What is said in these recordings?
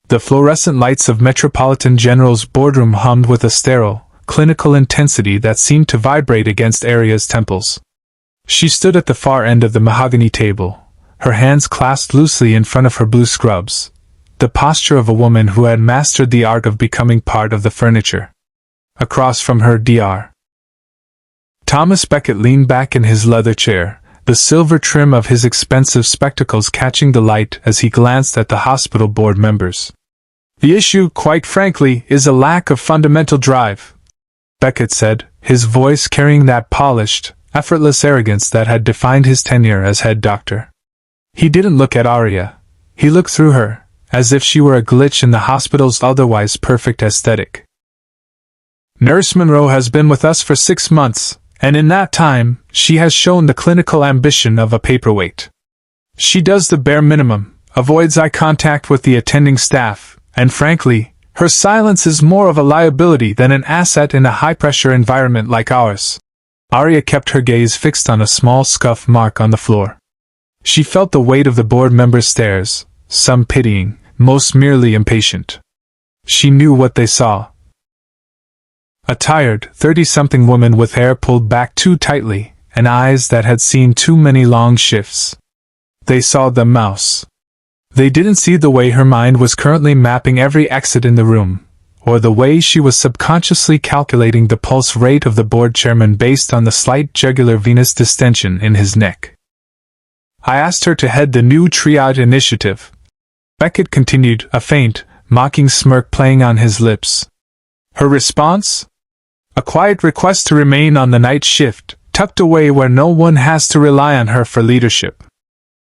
The fluorescent lights of Metropolitan General's boardroom hummed with a sterile, clinical intensity that seemed to vibrate against Aria's temples. She stood at the far end of the mahogany table, her hands clasped loosely in front of her blue scrubs, the posture of a woman who had mastered the art of becoming part of the furniture. Across from her, Dr. Thomas Beckett leaned back in his leather chair, the silver trim of his expensive spectacles catching the light as he glanced at the hospital board members. "The issue, quite frankly, is a lack of fundamental drive," Beckett said, his voice carrying that polished, effortless arrogance that had defined his tenure as head doctor. He didn't look at Aria. He looked through her, as if she were a glitch in the hospital's otherwise perfect aesthetic. "Nurse Monroe has been with us for 6 months, and in that time, she has shown the clinical ambition of a paperweight. She does the bare minimum, avoids eye contact with the attending staff, and frankly, her silence is more of a liability than an asset in a high-pressure environment like ours." Aria kept her gaze fixed on a small scuff mark on the floor. She felt the weight of the board members' stares, some pitying, most merely impatient. She knew what they saw. A tired, 30-something woman with hair pulled back too tightly, and eyes that had seen too many long shifts. They saw the mouse. They didn't see the way her mind was currently mapping every exit in the room, or the way she was subconsciously calculating the pulse rate of the board chairman based on the slight jugular venous distension in his neck. "I asked her to head the new triage initiative," Beckett continued, a faint, mocking smirk playing on his lips. "Her response? A quiet request to remain on the night shift, tucked away where no one has to rely on her for leadership.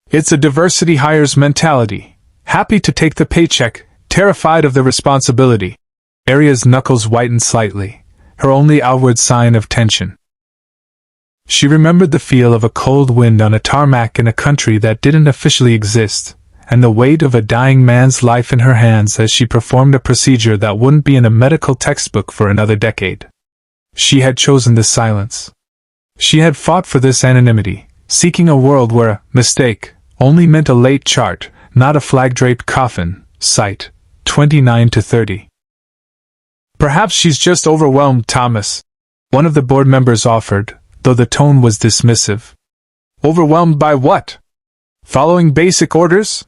It's a diversity hires mentality, happy to take the paycheck, terrified of the responsibility." Aria's knuckles whitened slightly, her only outward sign of tension. She remembered the feel of a cold wind on a tarmac in a country that didn't officially exist, and the weight of a dying man's life in her hands as she performed a procedure that wouldn't be in a medical textbook for another decade. She had chosen this silence. She had fought for this anonymity, seeking a world where a mistake only meant a late chart, not a flag-draped coffin, cite 29 to 30. "Perhaps she's just overwhelmed, Thomas," one of the board members offered, though the tone was dismissive. "Overwhelmed by what? Following basic orders?"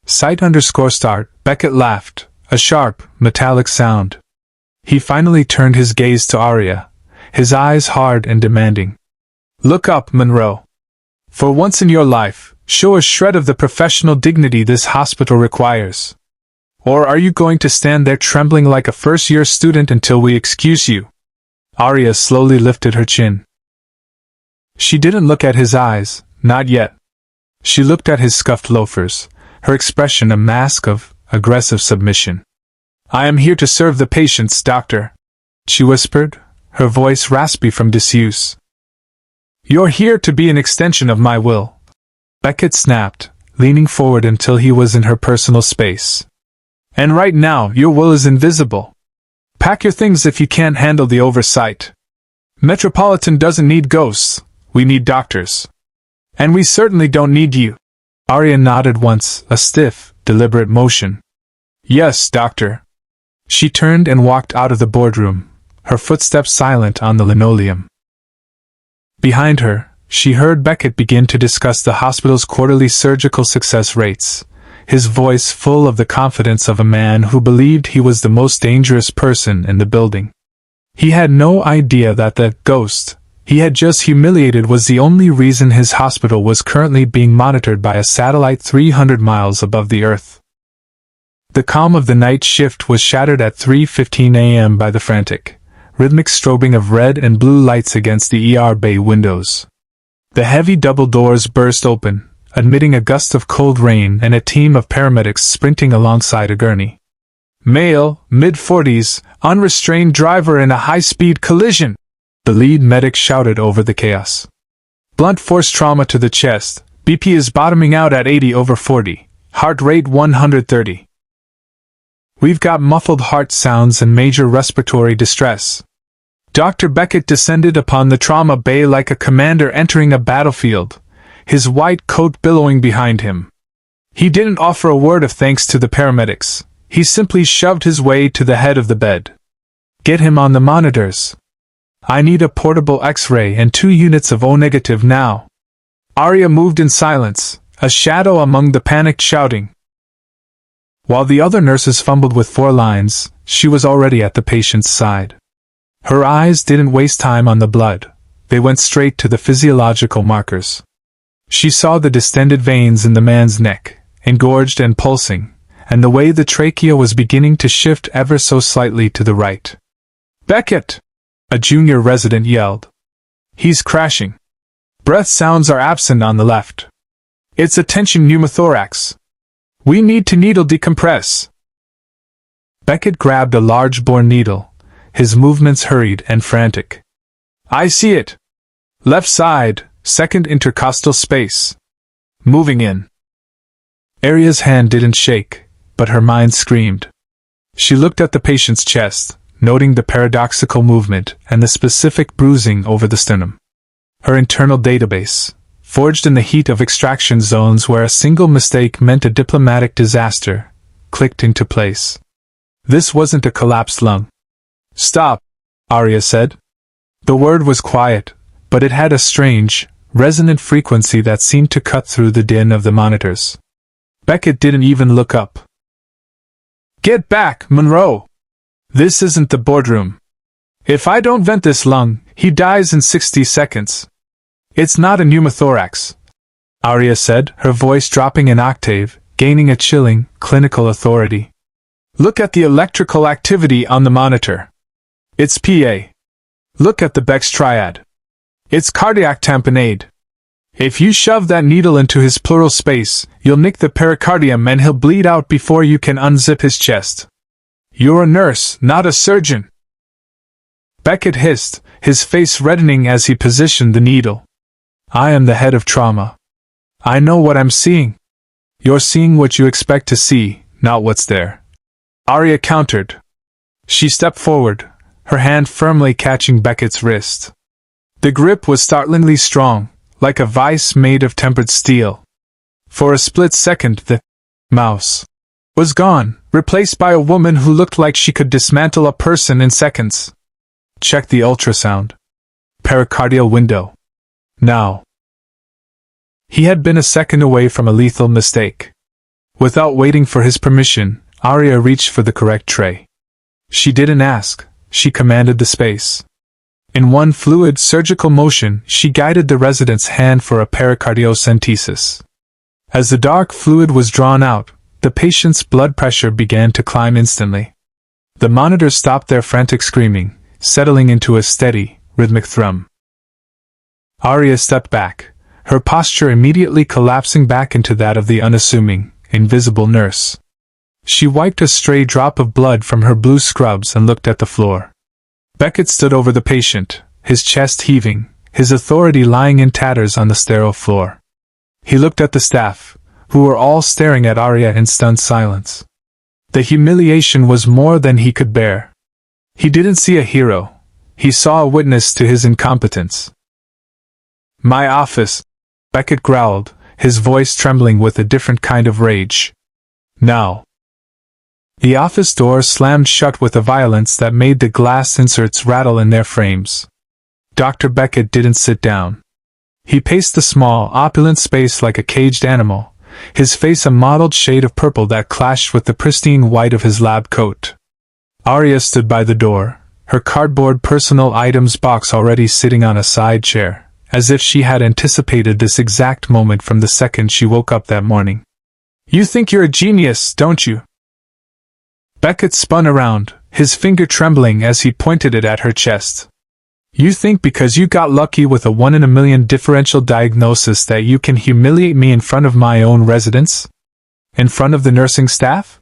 Cite_start, Beckett laughed, a sharp, metallic sound. He finally turned his gaze to Aria, his eyes hard and demanding. "Look up, Monroe. For once in your life, show a shred of the professional dignity this hospital requires. Or are you going to stand there trembling like a first-year student until we excuse you?" Aria slowly lifted her chin. She didn't look at his eyes, not yet. She looked at his scuffed loafers, her expression a mask of aggressive submission. "I am here to serve the patients, doctor," she whispered, her voice raspy from disuse. "You're here to be an extension of my will," Beckett snapped, leaning forward until he was in her personal space. "And right now, your will is invisible. Pack your things if you can't handle the oversight. Metropolitan doesn't need ghosts, we need doctors. And we certainly don't need you." Aria nodded once, a stiff, deliberate motion. "Yes, doctor." She turned and walked out of the boardroom, her footsteps silent on the linoleum. Behind her, she heard Beckett begin to discuss the hospital's quarterly surgical success rates, his voice full of the confidence of a man who believed he was the most dangerous person in the building. He had no idea that the ghost he had just humiliated was the only reason his hospital was currently being monitored by a satellite 300 miles above the Earth. The calm of the night shift was shattered at 3:15 a.m. by the frantic, rhythmic strobing of red and blue lights against the ER bay windows. The heavy double doors burst open, admitting a gust of cold rain and a team of paramedics sprinting alongside a gurney. "Male, mid-40s, unrestrained driver in a high-speed collision," the lead medic shouted over the chaos. "Blunt force trauma to the chest, BP is bottoming out at 80/40, heart rate 130. We've got muffled heart sounds and major respiratory distress." Dr. Beckett descended upon the trauma bay like a commander entering a battlefield, his white coat billowing behind him. He didn't offer a word of thanks to the paramedics, he simply shoved his way to the head of the bed. Get him on the monitors. I need a portable X-ray and 2 units of O-negative now. Aria moved in silence, a shadow among the panicked shouting. While the other nurses fumbled with 4 lines, she was already at the patient's side. Her eyes didn't waste time on the blood. They went straight to the physiological markers. She saw the distended veins in the man's neck, engorged and pulsing, and the way the trachea was beginning to shift ever so slightly to the right. "Beckett!" a junior resident yelled. "He's crashing. Breath sounds are absent on the left. It's a tension pneumothorax. We need to needle decompress." Beckett grabbed a large bore needle, his movements hurried and frantic. "I see it. Left side, second intercostal space. Moving in." Aria's hand didn't shake, but her mind screamed. She looked at the patient's chest, noting the paradoxical movement and the specific bruising over the sternum. Her internal database, forged in the heat of extraction zones where a single mistake meant a diplomatic disaster, clicked into place. This wasn't a collapsed lung. "Stop," Aria said. The word was quiet, but it had a strange, resonant frequency that seemed to cut through the din of the monitors. Beckett didn't even look up. "Get back, Monroe! This isn't the boardroom. If I don't vent this lung, he dies in 60 seconds. It's not a pneumothorax," Aria said, her voice dropping an octave, gaining a chilling, clinical authority. "Look at the electrical activity on the monitor. It's PA. Look at the Beck's triad. It's cardiac tamponade. If you shove that needle into his pleural space, you'll nick the pericardium and he'll bleed out before you can unzip his chest. You're a nurse, not a surgeon." Beckett hissed, his face reddening as he positioned the needle. "I am the head of trauma. I know what I'm seeing. You're seeing what you expect to see, not what's there," Aria countered. She stepped forward, her hand firmly catching Beckett's wrist. The grip was startlingly strong, like a vice made of tempered steel. For a split second the mouse was gone, replaced by a woman who looked like she could dismantle a person in seconds. "Check the ultrasound. Pericardial window. Now." He had been a second away from a lethal mistake. Without waiting for his permission, Aria reached for the correct tray. She didn't ask, she commanded the space. In one fluid surgical motion, she guided the resident's hand for a pericardiocentesis. As the dark fluid was drawn out, the patient's blood pressure began to climb instantly. The monitors stopped their frantic screaming, settling into a steady, rhythmic thrum. Aria stepped back, her posture immediately collapsing back into that of the unassuming, invisible nurse. She wiped a stray drop of blood from her blue scrubs and looked at the floor. Beckett stood over the patient, his chest heaving, his authority lying in tatters on the sterile floor. He looked at the staff, who were all staring at Aria in stunned silence. The humiliation was more than he could bear. He didn't see a hero, he saw a witness to his incompetence. "My office," Beckett growled, his voice trembling with a different kind of rage. "Now." The office door slammed shut with a violence that made the glass inserts rattle in their frames. Dr. Beckett didn't sit down. He paced the small, opulent space like a caged animal, his face a mottled shade of purple that clashed with the pristine white of his lab coat. Aria stood by the door, her cardboard personal items box already sitting on a side chair, as if she had anticipated this exact moment from the second she woke up that morning. "You think you're a genius, don't you?" Beckett spun around, his finger trembling as he pointed it at her chest. "You think because you got lucky with a 1 in a million differential diagnosis that you can humiliate me in front of my own residents? In front of the nursing staff?"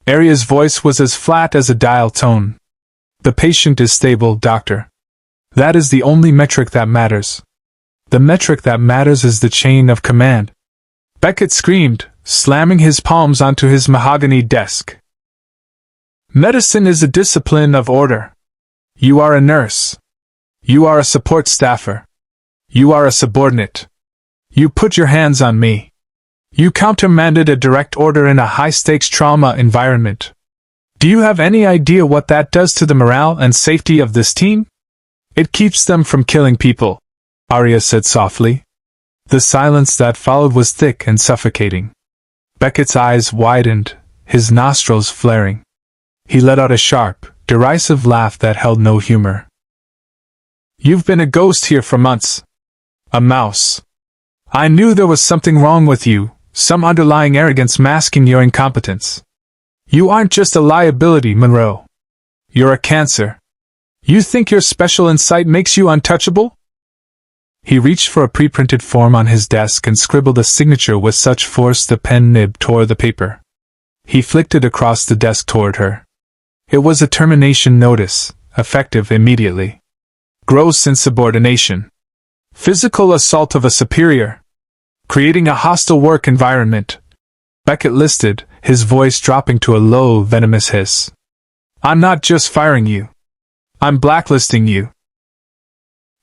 Aria's voice was as flat as a dial tone. "The patient is stable, doctor. That is the only metric that matters. The metric that matters is the chain of command." Beckett screamed, slamming his palms onto his mahogany desk. "Medicine is a discipline of order. You are a nurse. You are a support staffer. You are a subordinate. You put your hands on me. You countermanded a direct order in a high-stakes trauma environment. Do you have any idea what that does to the morale and safety of this team? It keeps them from killing people, Aria said softly. The silence that followed was thick and suffocating. Beckett's eyes widened, his nostrils flaring. He let out a sharp, derisive laugh that held no humor. You've been a ghost here for months. A mouse. I knew there was something wrong with you, some underlying arrogance masking your incompetence. You aren't just a liability, Monroe. You're a cancer. You think your special insight makes you untouchable? He reached for a pre-printed form on his desk and scribbled a signature with such force the pen nib tore the paper. He flicked it across the desk toward her. It was a termination notice, effective immediately. Gross insubordination. Physical assault of a superior. Creating a hostile work environment. Beckett listed, his voice dropping to a low, venomous hiss. I'm not just firing you. I'm blacklisting you.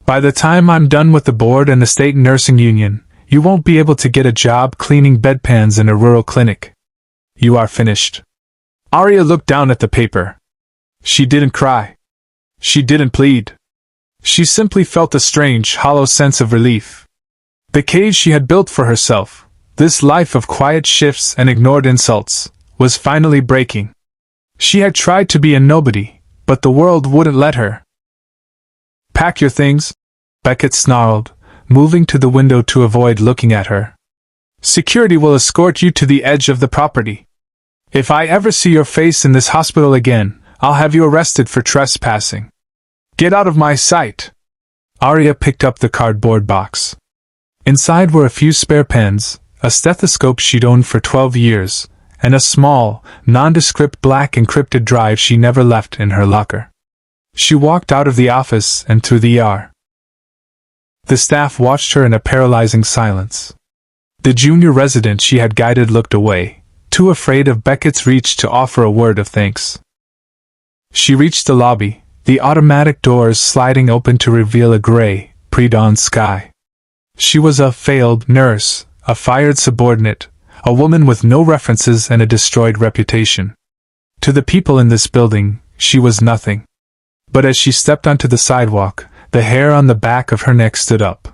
By the time I'm done with the board and the state nursing union, you won't be able to get a job cleaning bedpans in a rural clinic. You are finished. Aria looked down at the paper. She didn't cry. She didn't plead. She simply felt a strange, hollow sense of relief. The cage she had built for herself, this life of quiet shifts and ignored insults, was finally breaking. She had tried to be a nobody, but the world wouldn't let her. Pack your things, Beckett snarled, moving to the window to avoid looking at her. Security will escort you to the edge of the property. If I ever see your face in this hospital again, I'll have you arrested for trespassing. Get out of my sight. Aria picked up the cardboard box. Inside were a few spare pens, a stethoscope she'd owned for 12 years, and a small, nondescript black encrypted drive she never left in her locker. She walked out of the office and through the ER. The staff watched her in a paralyzing silence. The junior resident she had guided looked away, too afraid of Beckett's reach to offer a word of thanks. She reached the lobby, the automatic doors sliding open to reveal a gray, pre-dawn sky. She was a failed nurse, a fired subordinate, a woman with no references and a destroyed reputation. To the people in this building, she was nothing. But as she stepped onto the sidewalk, the hair on the back of her neck stood up.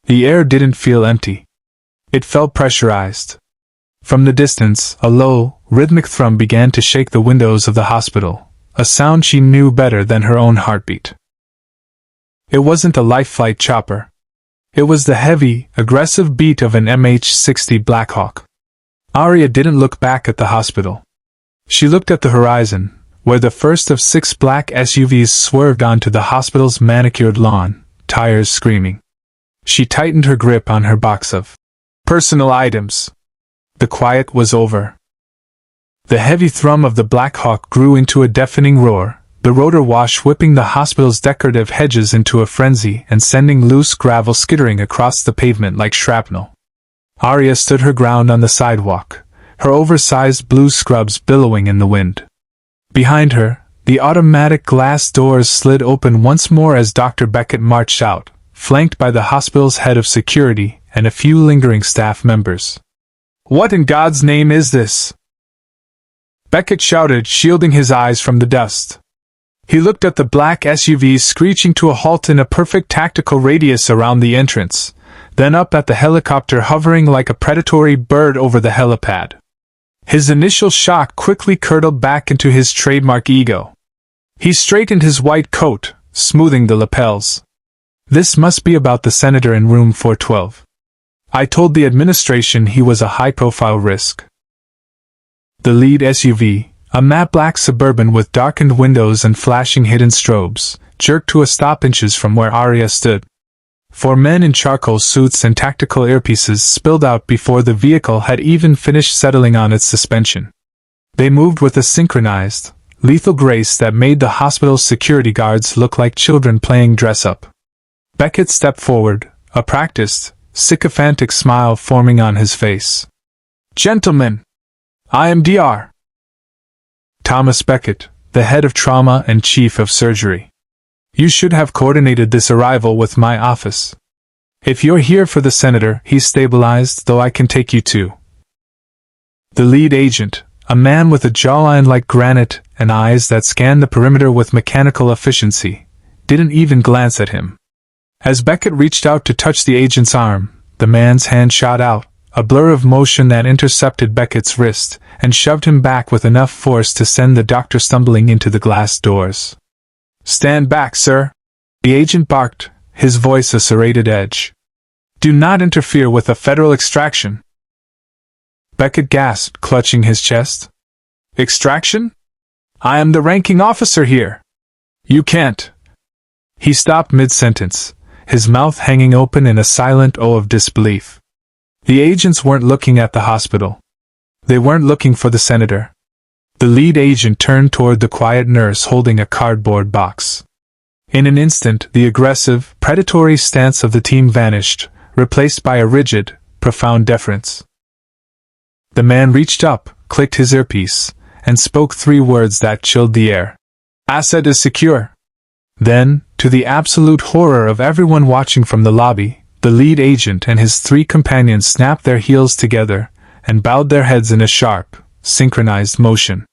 The air didn't feel empty. It felt pressurized. From the distance, a low, rhythmic thrum began to shake the windows of the hospital, a sound she knew better than her own heartbeat. It wasn't a life flight chopper. It was the heavy, aggressive beat of an MH-60 Blackhawk. Aria didn't look back at the hospital. She looked at the horizon, where the first of 6 black SUVs swerved onto the hospital's manicured lawn, tires screaming. She tightened her grip on her box of personal items. The quiet was over. The heavy thrum of the Blackhawk grew into a deafening roar, the rotor wash whipping the hospital's decorative hedges into a frenzy and sending loose gravel skittering across the pavement like shrapnel. Aria stood her ground on the sidewalk, her oversized blue scrubs billowing in the wind. Behind her, the automatic glass doors slid open once more as Dr. Beckett marched out, flanked by the hospital's head of security and a few lingering staff members. "What in God's name is this?" Beckett shouted, shielding his eyes from the dust. He looked at the black SUVs screeching to a halt in a perfect tactical radius around the entrance, then up at the helicopter hovering like a predatory bird over the helipad. His initial shock quickly curdled back into his trademark ego. He straightened his white coat, smoothing the lapels. This must be about the senator in room 412. I told the administration he was a high-profile risk. The lead SUV, a matte black Suburban with darkened windows and flashing hidden strobes, jerked to a stop inches from where Aria stood. 4 men in charcoal suits and tactical earpieces spilled out before the vehicle had even finished settling on its suspension. They moved with a synchronized, lethal grace that made the hospital's security guards look like children playing dress-up. Beckett stepped forward, a practiced, sycophantic smile forming on his face. "Gentlemen, I am Dr. Thomas Beckett, the head of trauma and chief of surgery. You should have coordinated this arrival with my office. If you're here for the senator, he's stabilized, though I can take you to The lead agent, a man with a jawline like granite and eyes that scanned the perimeter with mechanical efficiency, didn't even glance at him. As Beckett reached out to touch the agent's arm, the man's hand shot out, a blur of motion that intercepted Beckett's wrist and shoved him back with enough force to send the doctor stumbling into the glass doors. "Stand back, sir," the agent barked, his voice a serrated edge. "Do not interfere with a federal extraction." Beckett gasped, clutching his chest. "Extraction? I am the ranking officer here. You can't." He stopped mid-sentence, his mouth hanging open in a silent O of disbelief. The agents weren't looking at the hospital. They weren't looking for the senator. The lead agent turned toward the quiet nurse holding a cardboard box. In an instant, the aggressive, predatory stance of the team vanished, replaced by a rigid, profound deference. The man reached up, clicked his earpiece, and spoke 3 words that chilled the air. "Asset is secure." Then, to the absolute horror of everyone watching from the lobby, the lead agent and his 3 companions snapped their heels together and bowed their heads in a sharp, synchronized motion.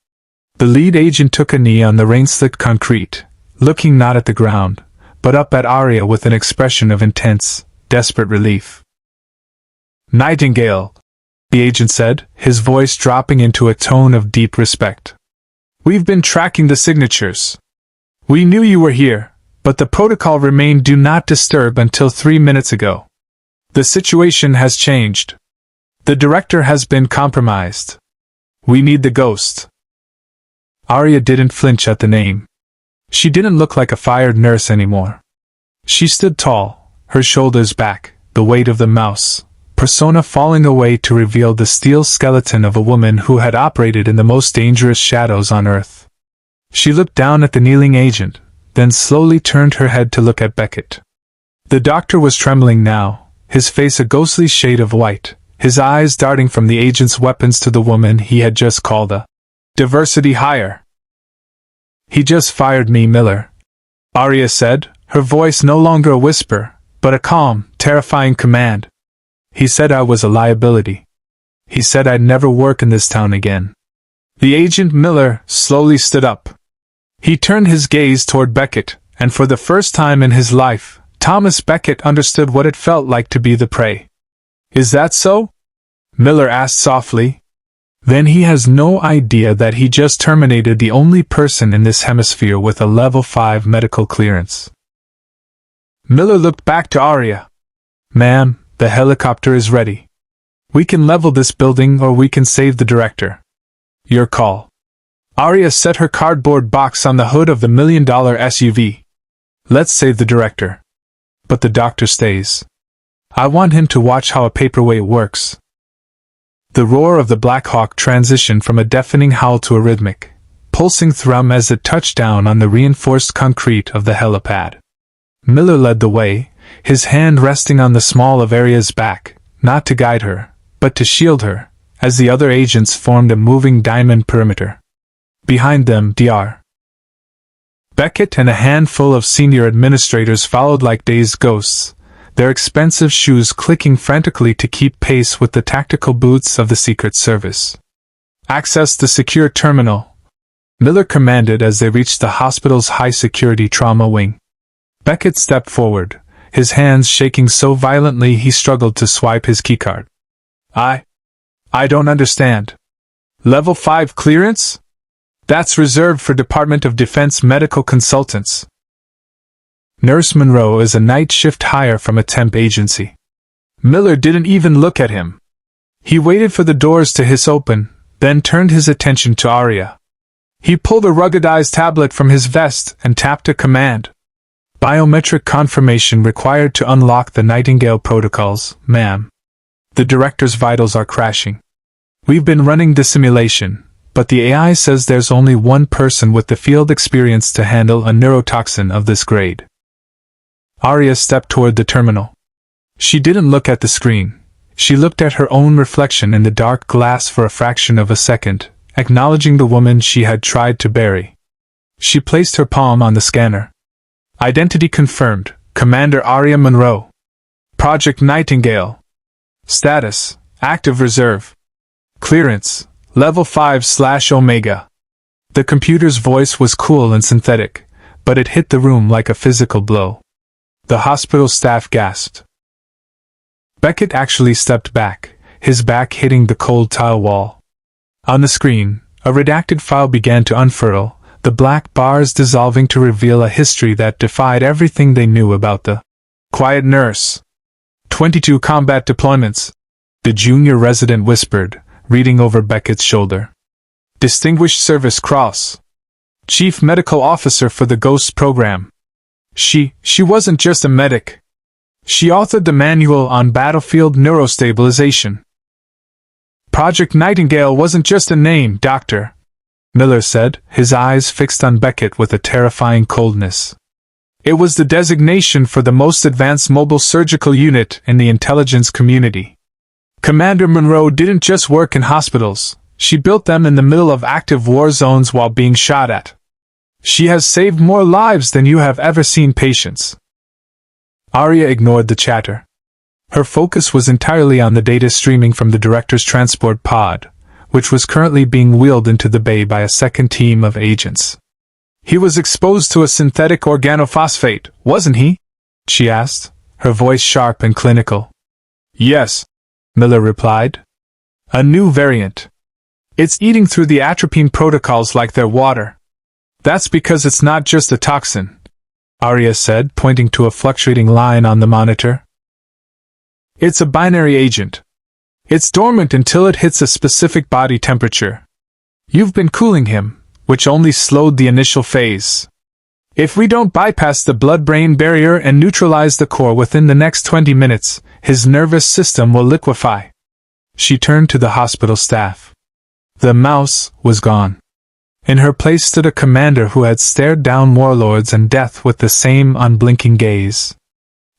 The lead agent took a knee on the rain-slicked concrete, looking not at the ground, but up at Aria with an expression of intense, desperate relief. "Nightingale," the agent said, his voice dropping into a tone of deep respect. "We've been tracking the signatures. We knew you were here, but the protocol remained do not disturb until 3 minutes ago. The situation has changed. The director has been compromised. We need the ghost." Aria didn't flinch at the name. She didn't look like a fired nurse anymore. She stood tall, her shoulders back, the weight of the mouse persona falling away to reveal the steel skeleton of a woman who had operated in the most dangerous shadows on Earth. She looked down at the kneeling agent, then slowly turned her head to look at Beckett. The doctor was trembling now, his face a ghostly shade of white, his eyes darting from the agent's weapons to the woman he had just called a diversity hire. "He just fired me, Miller," Aria said, her voice no longer a whisper, but a calm, terrifying command. "He said I was a liability. He said I'd never work in this town again." The agent Miller slowly stood up. He turned his gaze toward Beckett, and for the first time in his life, Thomas Beckett understood what it felt like to be the prey. "Is that so?" Miller asked softly. "Then he has no idea that he just terminated the only person in this hemisphere with a level 5 medical clearance." Miller looked back to Aria. "Ma'am, the helicopter is ready. We can level this building or we can save the director. Your call." Aria set her cardboard box on the hood of the $1 million SUV. "Let's save the director. But the doctor stays. I want him to watch how a paperweight works." The roar of the Black Hawk transitioned from a deafening howl to a rhythmic, pulsing thrum as it touched down on the reinforced concrete of the helipad. Miller led the way, his hand resting on the small of Aria's back, not to guide her, but to shield her, as the other agents formed a moving diamond perimeter. Behind them, Dr. Beckett and a handful of senior administrators followed like dazed ghosts, their expensive shoes clicking frantically to keep pace with the tactical boots of the Secret Service. "Access the secure terminal," Miller commanded as they reached the hospital's high-security trauma wing. Beckett stepped forward, his hands shaking so violently he struggled to swipe his keycard. I don't understand. Level 5 clearance? That's reserved for Department of Defense medical consultants. Nurse Monroe is a night shift hire from a temp agency. Miller didn't even look at him. He waited for the doors to hiss open, then turned his attention to Aria. He pulled a ruggedized tablet from his vest and tapped a command. "Biometric confirmation required to unlock the Nightingale protocols, ma'am. The director's vitals are crashing. We've been running the simulation, but the AI says there's only one person with the field experience to handle a neurotoxin of this grade." Aria stepped toward the terminal. She didn't look at the screen. She looked at her own reflection in the dark glass for a fraction of a second, acknowledging the woman she had tried to bury. She placed her palm on the scanner. "Identity confirmed, Commander Aria Monroe. Project Nightingale. Status, active reserve. Clearance, Level 5/Omega. The computer's voice was cool and synthetic, but it hit the room like a physical blow. The hospital staff gasped. Beckett actually stepped back, his back hitting the cold tile wall. On the screen, a redacted file began to unfurl, the black bars dissolving to reveal a history that defied everything they knew about the quiet nurse. 22 combat deployments, the junior resident whispered, reading over Beckett's shoulder. Distinguished Service Cross. Chief Medical Officer for the Ghost Program. She wasn't just a medic. She authored the manual on battlefield neurostabilization. Project Nightingale wasn't just a name, Doctor, Miller said, his eyes fixed on Beckett with a terrifying coldness. It was the designation for the most advanced mobile surgical unit in the intelligence community. Commander Monroe didn't just work in hospitals, she built them in the middle of active war zones while being shot at. She has saved more lives than you have ever seen patients. Aria ignored the chatter. Her focus was entirely on the data streaming from the director's transport pod, which was currently being wheeled into the bay by a second team of agents. He was exposed to a synthetic organophosphate, wasn't he? She asked, her voice sharp and clinical. Yes, Miller replied. A new variant. It's eating through the atropine protocols like they're water. That's because it's not just a toxin, Aria said, pointing to a fluctuating line on the monitor. It's a binary agent. It's dormant until it hits a specific body temperature. You've been cooling him, which only slowed the initial phase. If we don't bypass the blood-brain barrier and neutralize the core within the next 20 minutes, his nervous system will liquefy. She turned to the hospital staff. The mouse was gone. In her place stood a commander who had stared down warlords and death with the same unblinking gaze.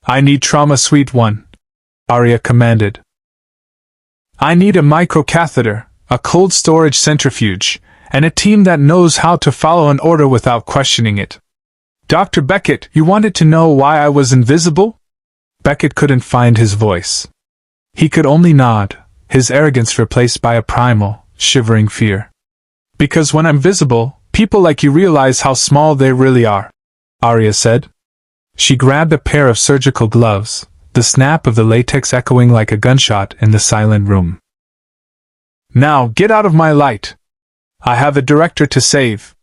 I need Trauma Suite 1, Aria commanded. I need a microcatheter, a cold storage centrifuge, and a team that knows how to follow an order without questioning it. Dr. Beckett, you wanted to know why I was invisible? Beckett couldn't find his voice. He could only nod, his arrogance replaced by a primal, shivering fear. Because when I'm visible, people like you realize how small they really are, Aria said. She grabbed a pair of surgical gloves, the snap of the latex echoing like a gunshot in the silent room. Now, get out of my light. I have a director to save.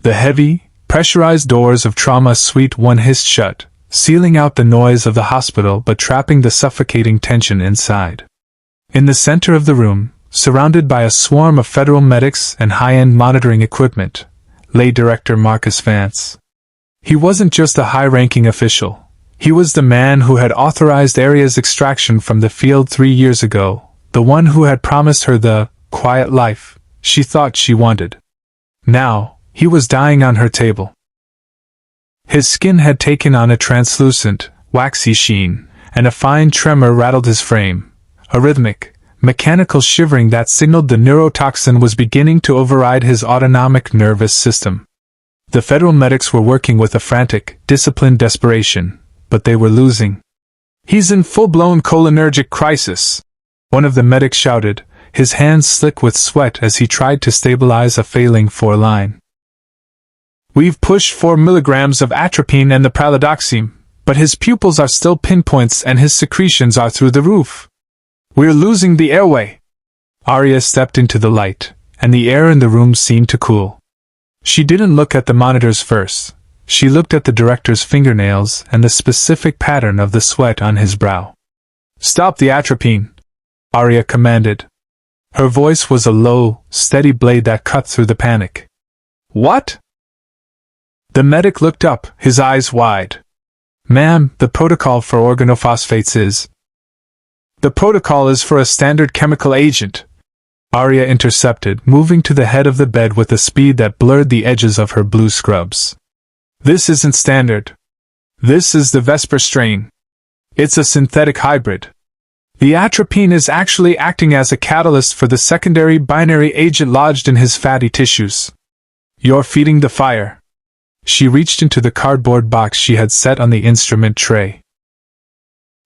The heavy, pressurized doors of Trauma Suite 1 hissed shut, sealing out the noise of the hospital but trapping the suffocating tension inside. In the center of the room, surrounded by a swarm of federal medics and high-end monitoring equipment, lay Director Marcus Vance. He wasn't just a high-ranking official. He was the man who had authorized Aria's extraction from the field 3 years ago, the one who had promised her the quiet life she thought she wanted. Now, he was dying on her table. His skin had taken on a translucent, waxy sheen, and a fine tremor rattled his frame, a rhythmic, mechanical shivering that signaled the neurotoxin was beginning to override his autonomic nervous system. The federal medics were working with a frantic, disciplined desperation, but they were losing. He's in full-blown cholinergic crisis, one of the medics shouted, his hands slick with sweat as he tried to stabilize a failing four-line. We've pushed 4 milligrams of atropine and the pralidoxime, but his pupils are still pinpoints and his secretions are through the roof. We're losing the airway. Aria stepped into the light, and the air in the room seemed to cool. She didn't look at the monitors first. She looked at the director's fingernails and the specific pattern of the sweat on his brow. Stop the atropine, Aria commanded. Her voice was a low, steady blade that cut through the panic. What? The medic looked up, his eyes wide. Ma'am, the protocol for organophosphates is... The protocol is for a standard chemical agent, Aria intercepted, moving to the head of the bed with a speed that blurred the edges of her blue scrubs. This isn't standard. This is the Vesper strain. It's a synthetic hybrid. The atropine is actually acting as a catalyst for the secondary binary agent lodged in his fatty tissues. You're feeding the fire. She reached into the cardboard box she had set on the instrument tray.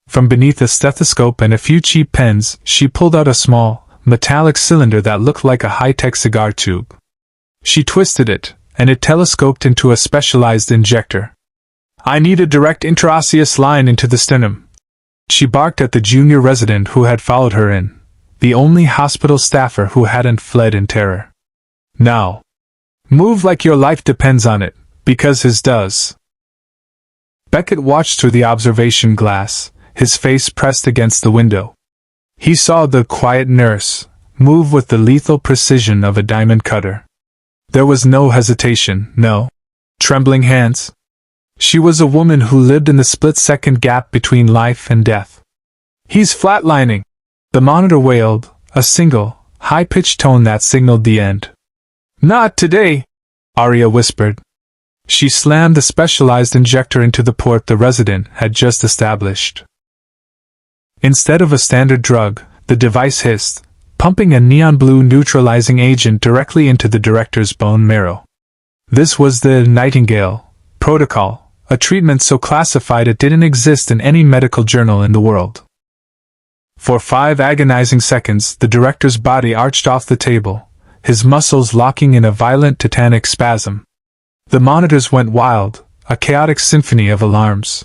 From beneath a stethoscope and a few cheap pens, she pulled out a small, metallic cylinder that looked like a high-tech cigar tube. She twisted it, and it telescoped into a specialized injector. "I need a direct interosseous line into the sternum," she barked at the junior resident who had followed her in, the only hospital staffer who hadn't fled in terror. "Now, move like your life depends on it, because his does." Beckett watched through the observation glass, his face pressed against the window. He saw the quiet nurse move with the lethal precision of a diamond cutter. There was no hesitation, no trembling hands. She was a woman who lived in the split-second gap between life and death. "He's flatlining," the monitor wailed, a single, high-pitched tone that signaled the end. "Not today," Aria whispered. She slammed the specialized injector into the port the resident had just established. Instead of a standard drug, the device hissed, pumping a neon blue neutralizing agent directly into the director's bone marrow. This was the Nightingale protocol, a treatment so classified it didn't exist in any medical journal in the world. For 5 agonizing seconds, the director's body arched off the table, his muscles locking in a violent tetanic spasm. The monitors went wild, a chaotic symphony of alarms.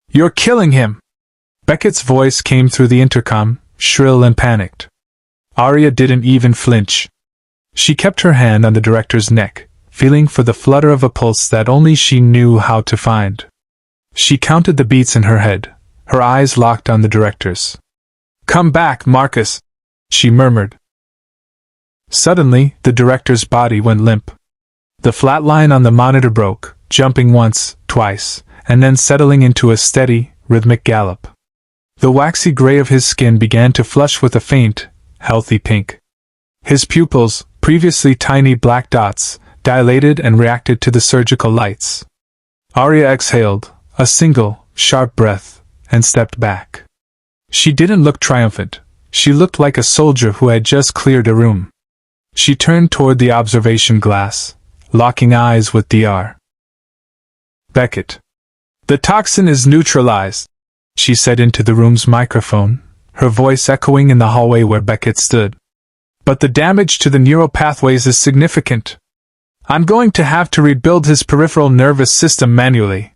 "You're killing him!" Beckett's voice came through the intercom, shrill and panicked. Aria didn't even flinch. She kept her hand on the director's neck, feeling for the flutter of a pulse that only she knew how to find. She counted the beats in her head, her eyes locked on the director's. "Come back, Marcus," she murmured. Suddenly, the director's body went limp. The flat line on the monitor broke, jumping once, twice, and then settling into a steady, rhythmic gallop. The waxy gray of his skin began to flush with a faint, healthy pink. His pupils, previously tiny black dots, dilated and reacted to the surgical lights. Aria exhaled, a single, sharp breath, and stepped back. She didn't look triumphant. She looked like a soldier who had just cleared a room. She turned toward the observation glass, locking eyes with Dr. Beckett. "The toxin is neutralized," she said into the room's microphone, her voice echoing in the hallway where Beckett stood. "But the damage to the neural pathways is significant. I'm going to have to rebuild his peripheral nervous system manually.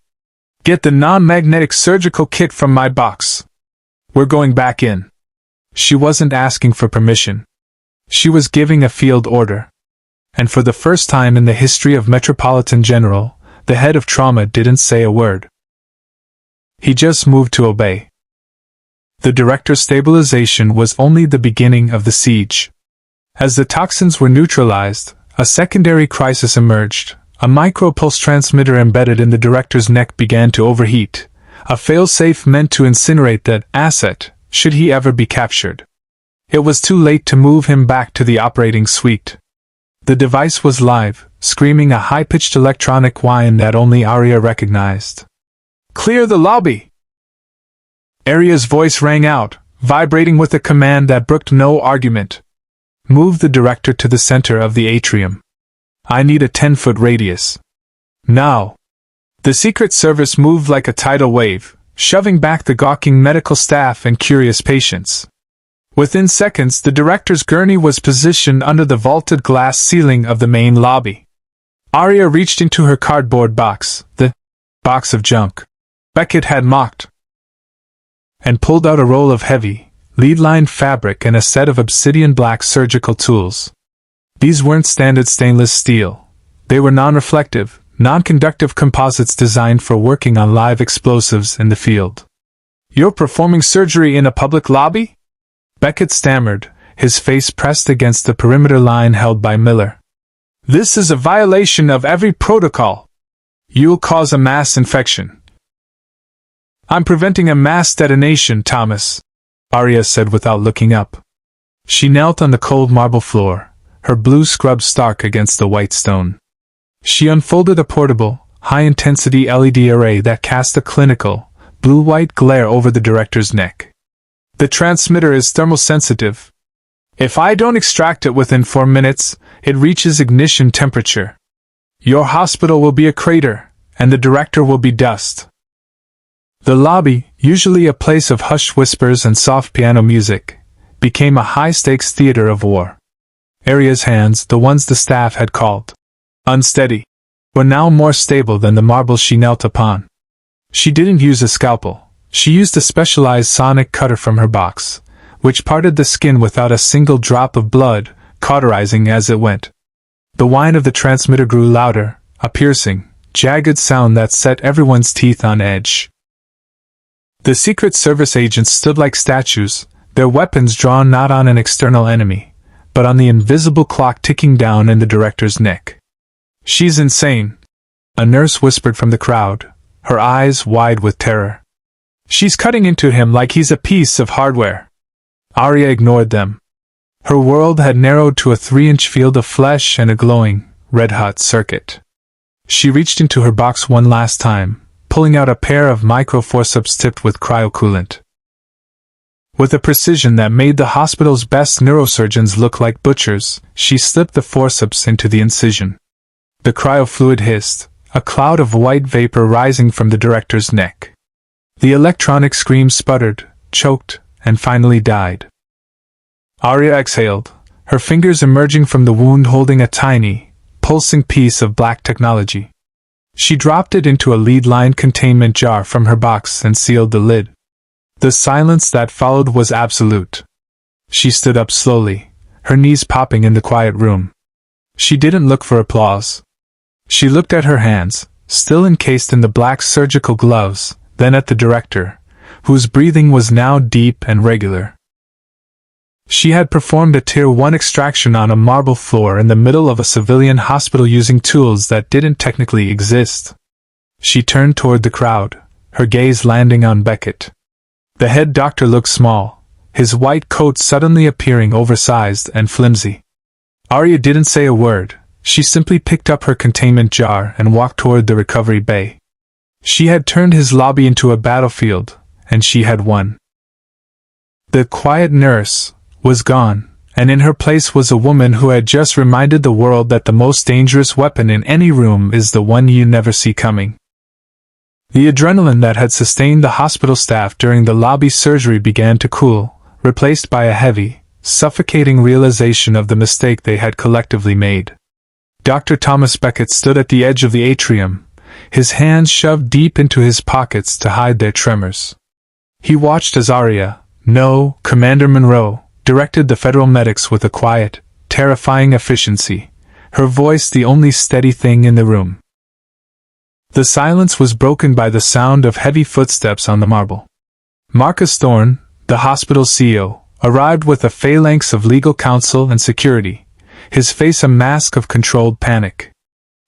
Get the non-magnetic surgical kit from my box. We're going back in." She wasn't asking for permission. She was giving a field order. And for the first time in the history of Metropolitan General, the head of trauma didn't say a word. He just moved to obey. The director's stabilization was only the beginning of the siege. As the toxins were neutralized, a secondary crisis emerged. A micro-pulse transmitter embedded in the director's neck began to overheat, a fail-safe meant to incinerate that asset, should he ever be captured. It was too late to move him back to the operating suite. The device was live, screaming a high-pitched electronic whine that only Aria recognized. "Clear the lobby!" Aria's voice rang out, vibrating with a command that brooked no argument. "Move the director to the center of the atrium. I need a 10-foot radius. Now." The Secret Service moved like a tidal wave, shoving back the gawking medical staff and curious patients. Within seconds, the director's gurney was positioned under the vaulted glass ceiling of the main lobby. Aria reached into her cardboard box, the box of junk Beckett had mocked, and pulled out a roll of heavy, lead-lined fabric and a set of obsidian black surgical tools. These weren't standard stainless steel. They were non-reflective, non-conductive composites designed for working on live explosives in the field. "You're performing surgery in a public lobby?" Beckett stammered, his face pressed against the perimeter line held by Miller. "This is a violation of every protocol. You'll cause a mass infection." "I'm preventing a mass detonation, Thomas," Aria said without looking up. She knelt on the cold marble floor, her blue scrub stark against the white stone. She unfolded a portable, high-intensity LED array that cast a clinical, blue-white glare over the director's neck. "The transmitter is thermosensitive. If I don't extract it within 4 minutes, it reaches ignition temperature. Your hospital will be a crater, and the director will be dust." The lobby, usually a place of hushed whispers and soft piano music, became a high-stakes theater of war. Aria's hands, the ones the staff had called unsteady, were now more stable than the marble she knelt upon. She didn't use a scalpel. She used a specialized sonic cutter from her box, which parted the skin without a single drop of blood, cauterizing as it went. The whine of the transmitter grew louder, a piercing, jagged sound that set everyone's teeth on edge. The Secret Service agents stood like statues, their weapons drawn not on an external enemy, but on the invisible clock ticking down in the director's neck. "She's insane," a nurse whispered from the crowd, her eyes wide with terror. "She's cutting into him like he's a piece of hardware." Aria ignored them. Her world had narrowed to a 3-inch field of flesh and a glowing, red-hot circuit. She reached into her box one last time, pulling out a pair of micro-forceps tipped with cryocoolant. With a precision that made the hospital's best neurosurgeons look like butchers, she slipped the forceps into the incision. The cryofluid hissed, a cloud of white vapor rising from the director's neck. The electronic scream sputtered, choked, and finally died. Aria exhaled, her fingers emerging from the wound holding a tiny, pulsing piece of black technology. She dropped it into a lead-lined containment jar from her box and sealed the lid. The silence that followed was absolute. She stood up slowly, her knees popping in the quiet room. She didn't look for applause. She looked at her hands, still encased in the black surgical gloves, then at the director, whose breathing was now deep and regular. She had performed a Tier 1 extraction on a marble floor in the middle of a civilian hospital using tools that didn't technically exist. She turned toward the crowd, her gaze landing on Beckett. The head doctor looked small, his white coat suddenly appearing oversized and flimsy. Aria didn't say a word. She simply picked up her containment jar and walked toward the recovery bay. She had turned his lobby into a battlefield, and she had won. The quiet nurse was gone, and in her place was a woman who had just reminded the world that the most dangerous weapon in any room is the one you never see coming. The adrenaline that had sustained the hospital staff during the lobby surgery began to cool, replaced by a heavy, suffocating realization of the mistake they had collectively made. Dr. Thomas Beckett stood at the edge of the atrium, his hands shoved deep into his pockets to hide their tremors. He watched as Aria, no, Commander Monroe, directed the federal medics with a quiet, terrifying efficiency, her voice the only steady thing in the room. The silence was broken by the sound of heavy footsteps on the marble. Marcus Thorne, the hospital's CEO, arrived with a phalanx of legal counsel and security, his face a mask of controlled panic.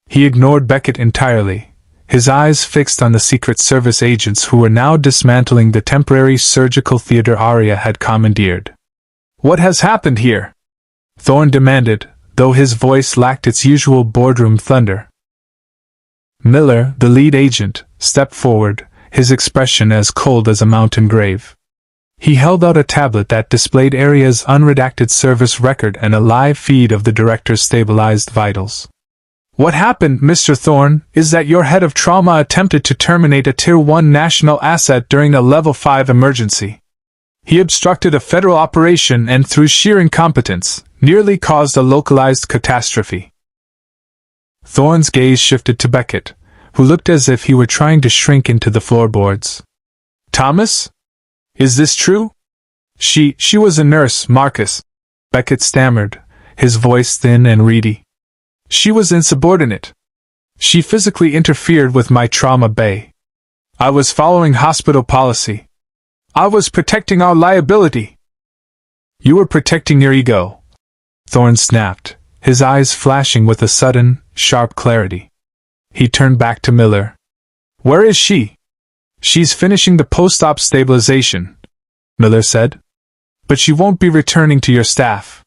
He ignored Beckett entirely, his eyes fixed on the Secret Service agents who were now dismantling the temporary surgical theater Aria had commandeered. "What has happened here?" Thorne demanded, though his voice lacked its usual boardroom thunder. Miller, the lead agent, stepped forward, his expression as cold as a mountain grave. He held out a tablet that displayed Aria's unredacted service record and a live feed of the director's stabilized vitals. "What happened, Mr. Thorne, is that your head of trauma attempted to terminate a Tier 1 national asset during a Level 5 emergency. He obstructed a federal operation and, through sheer incompetence, nearly caused a localized catastrophe." Thorne's gaze shifted to Beckett, who looked as if he were trying to shrink into the floorboards. "Thomas? Is this true?" She was a nurse, Marcus," Beckett stammered, his voice thin and reedy. "She was insubordinate. She physically interfered with my trauma bay. I was following hospital policy. I was protecting our liability." "You were protecting your ego," Thorne snapped, his eyes flashing with a sudden, sharp clarity. He turned back to Miller. "Where is she?" "She's finishing the post-op stabilization," Miller said. "But she won't be returning to your staff.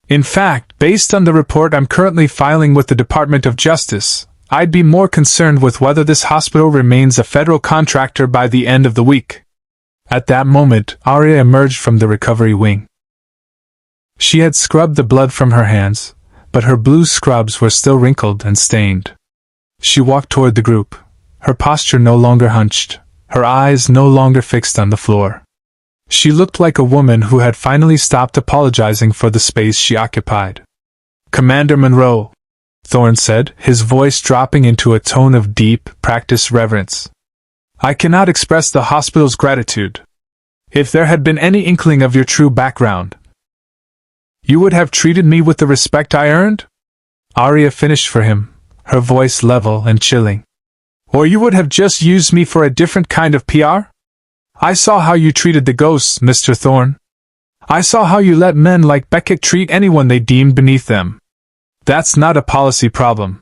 In fact, based on the report I'm currently filing with the Department of Justice, I'd be more concerned with whether this hospital remains a federal contractor by the end of the week." At that moment, Aria emerged from the recovery wing. She had scrubbed the blood from her hands, but her blue scrubs were still wrinkled and stained. She walked toward the group, her posture no longer hunched, her eyes no longer fixed on the floor. She looked like a woman who had finally stopped apologizing for the space she occupied. "Commander Monroe," Thorne said, his voice dropping into a tone of deep, practiced reverence. "I cannot express the hospital's gratitude. If there had been any inkling of your true background, you would have treated me with the respect I earned?" Aria finished for him, her voice level and chilling. "Or you would have just used me for a different kind of PR? I saw how you treated the ghosts, Mr. Thorne. I saw how you let men like Beckett treat anyone they deemed beneath them. That's not a policy problem.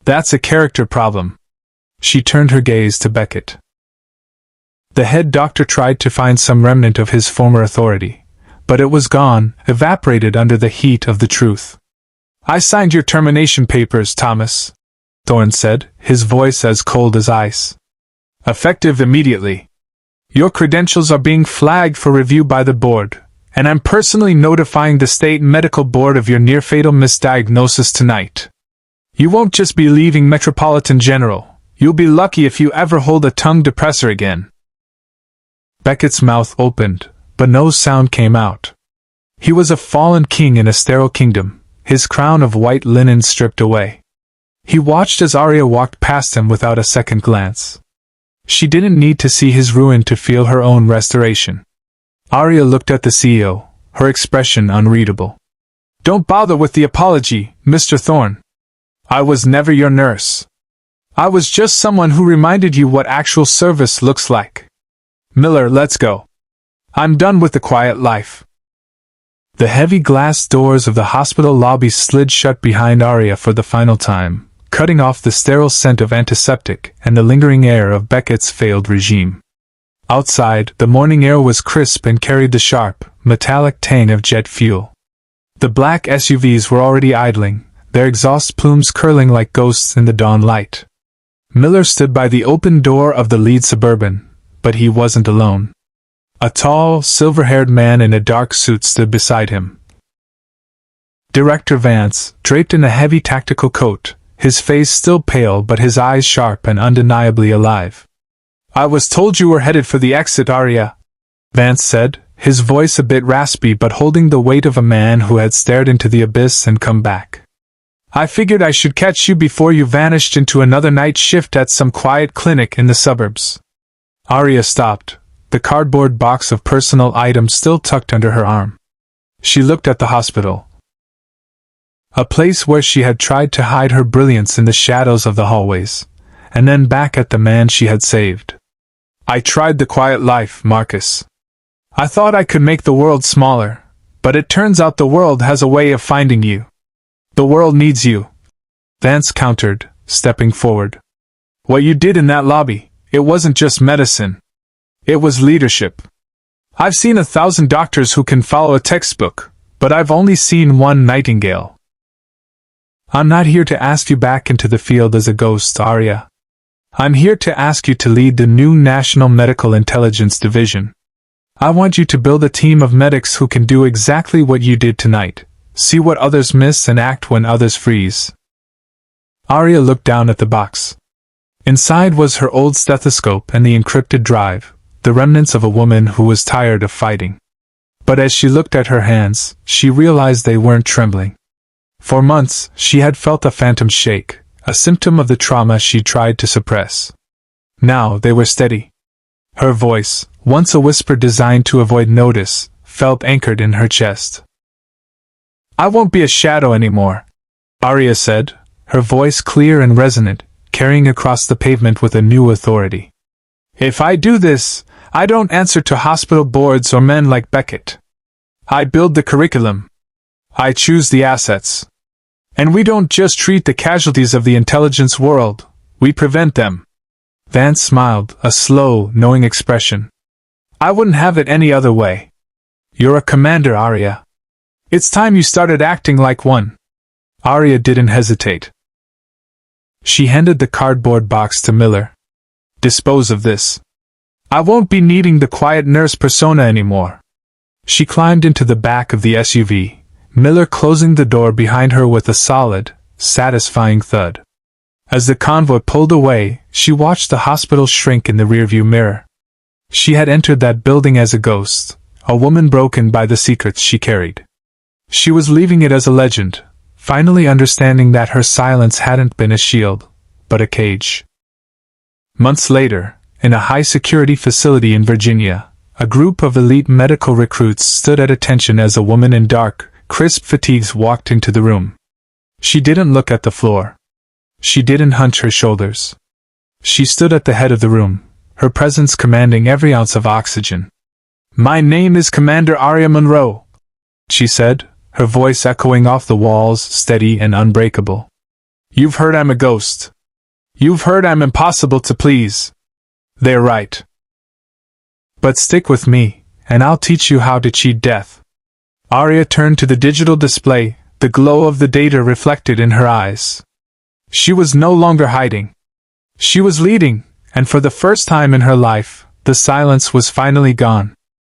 That's a character problem." She turned her gaze to Beckett. The head doctor tried to find some remnant of his former authority, but it was gone, evaporated under the heat of the truth. "I signed your termination papers, Thomas," Thorne said, his voice as cold as ice. "Effective immediately. Your credentials are being flagged for review by the board, and I'm personally notifying the state medical board of your near-fatal misdiagnosis tonight. You won't just be leaving Metropolitan General, you'll be lucky if you ever hold a tongue depressor again." Beckett's mouth opened, but no sound came out. He was a fallen king in a sterile kingdom, his crown of white linen stripped away. He watched as Aria walked past him without a second glance. She didn't need to see his ruin to feel her own restoration. Aria looked at the CEO, her expression unreadable. "Don't bother with the apology, Mr. Thorne. I was never your nurse. I was just someone who reminded you what actual service looks like. Miller, let's go. I'm done with the quiet life." The heavy glass doors of the hospital lobby slid shut behind Aria for the final time, cutting off the sterile scent of antiseptic and the lingering air of Beckett's failed regime. Outside, the morning air was crisp and carried the sharp, metallic tang of jet fuel. The black SUVs were already idling, their exhaust plumes curling like ghosts in the dawn light. Miller stood by the open door of the lead Suburban, but he wasn't alone. A tall, silver-haired man in a dark suit stood beside him. Director Vance, draped in a heavy tactical coat, his face still pale but his eyes sharp and undeniably alive. "I was told you were headed for the exit, Aria," Vance said, his voice a bit raspy but holding the weight of a man who had stared into the abyss and come back. "I figured I should catch you before you vanished into another night shift at some quiet clinic in the suburbs." Aria stopped, the cardboard box of personal items still tucked under her arm. She looked at the hospital, a place where she had tried to hide her brilliance in the shadows of the hallways, and then back at the man she had saved. "I tried the quiet life, Marcus. I thought I could make the world smaller, but it turns out the world has a way of finding you. The world needs you," Vance countered, stepping forward. "What you did in that lobby, it wasn't just medicine. It was leadership. I've seen 1,000 doctors who can follow a textbook, but I've only seen one Nightingale. I'm not here to ask you back into the field as a ghost, Aria. I'm here to ask you to lead the new National Medical Intelligence Division. I want you to build a team of medics who can do exactly what you did tonight, see what others miss and act when others freeze." Aria looked down at the box. Inside was her old stethoscope and the encrypted drive, the remnants of a woman who was tired of fighting. But as she looked at her hands, she realized they weren't trembling. For months, she had felt a phantom shake, a symptom of the trauma she tried to suppress. Now they were steady. Her voice, once a whisper designed to avoid notice, felt anchored in her chest. "I won't be a shadow anymore," Aria said, her voice clear and resonant, carrying across the pavement with a new authority. "If I do this, I don't answer to hospital boards or men like Beckett. I build the curriculum. I choose the assets. And we don't just treat the casualties of the intelligence world, we prevent them." Vance smiled, a slow, knowing expression. "I wouldn't have it any other way. You're a commander, Aria. It's time you started acting like one." Aria didn't hesitate. She handed the cardboard box to Miller. "Dispose of this. I won't be needing the quiet nurse persona anymore." She climbed into the back of the SUV, Miller closing the door behind her with a solid, satisfying thud. As the convoy pulled away, she watched the hospital shrink in the rearview mirror. She had entered that building as a ghost, a woman broken by the secrets she carried. She was leaving it as a legend, finally understanding that her silence hadn't been a shield, but a cage. Months later, in a high-security facility in Virginia, a group of elite medical recruits stood at attention as a woman in dark, crisp fatigues walked into the room. She didn't look at the floor. She didn't hunch her shoulders. She stood at the head of the room, her presence commanding every ounce of oxygen. "My name is Commander Aria Monroe," she said, her voice echoing off the walls, steady and unbreakable. "You've heard I'm a ghost. You've heard I'm impossible to please. They're right. But stick with me, and I'll teach you how to cheat death." Aria turned to the digital display, the glow of the data reflected in her eyes. She was no longer hiding. She was leading, and for the first time in her life, the silence was finally gone.